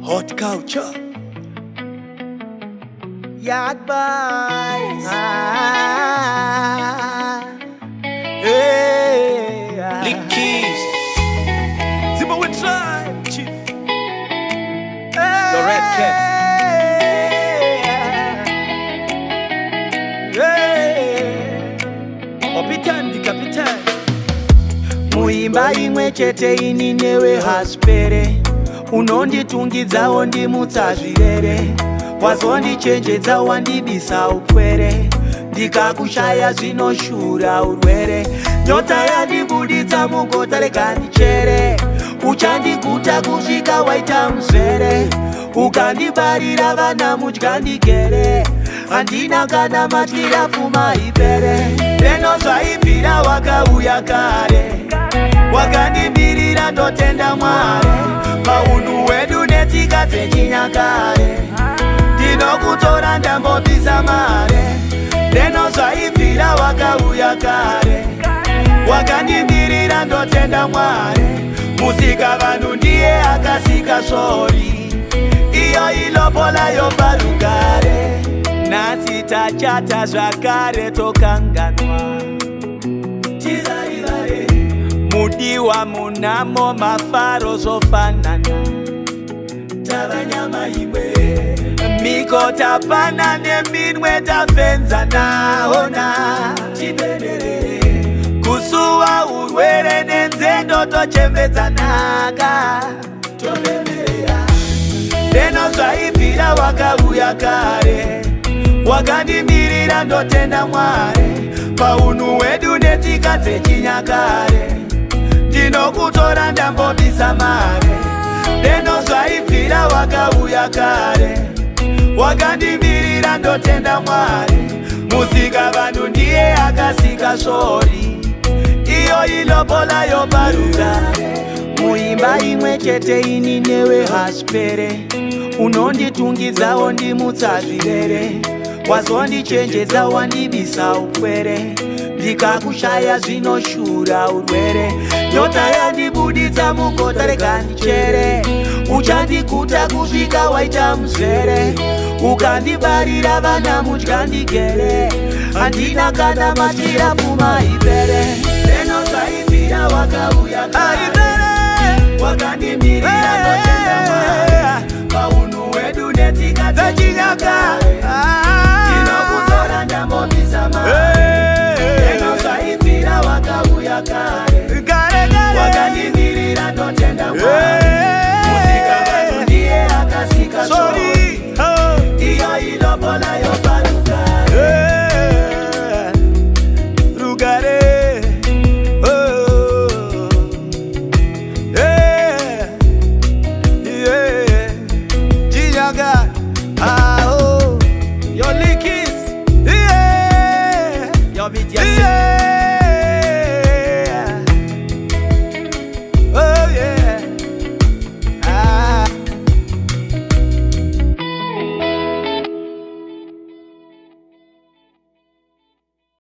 Hot culture. Yard boys. Hey, Lick Keys. Zimbabwe Tribe, Chief. The Red Cat. Kapitani, kapitani. Muimba imwe chete ini newe haspere. Unonditungidza wondimutsa zvirere. Wazondichenjedza wandibisa upwere. Ndikakushaya zvinoshura urwere. Nyota yandibuditsa mugota rega ndichere. Uchandiguta kusvika waita muzvere. Ukandibarira vana mudya ndigere. Handina kana matyira pfuma ipere. Leno zvaibvira wakauya kare. Wakandimirira ndotenda Mwari. Paunhu hwedu netsika dzechinyakare. Ndinokutora ndambobvisa mare. Leno zvaibvira wakauya kare. Wakandimirira ndotenda Mwari. Musika vanhu ndiye akasika sori. Iyo ilobola yoparugare. Nhasi tachata zvakare tokanganwa. Tizarivare mudiwa munamo mafaro zofanana. Tava nyama imwe miko tapana neminwe tafenzana. Ona tipenderere kusuwa urwere nenzendo tochembedzanaka. Topemberera leno zvaibvira wakauya kare. Wakandimirira ndotenda Mwari. Paunhu hwedu netsika dzechinyakare. Ndinokutora ndambobvisa mare. Leno zvaibvira wakauya kare. Wakandimirira ndotenda Mwari. Musika vanhu ndiye akasika sori. Iyo ilobola yoparugare. Muimba imwe chete ini newe haspere. Unonditungidza wondimutsa zvirere. Wazondichenjedza wandibisa upwere. Ndikakushaya zvinoshura urwere. Nyota yandibuditsa mugota rega ndichere. Uchandiguta kusvika waita muzvere. Ukandibarira vana mudya ndigere. Handina kana matyira pfuma ipere. Leno zvaibvira wakauya kare. Wakandimirira ndotenda Mwari. Paunhu hwedu netsika dzechinyakare. Ndinokutora ndambobvisa mare. Leno zvaibvira wakauya kare. Wakandimirira ndotenda Mwari.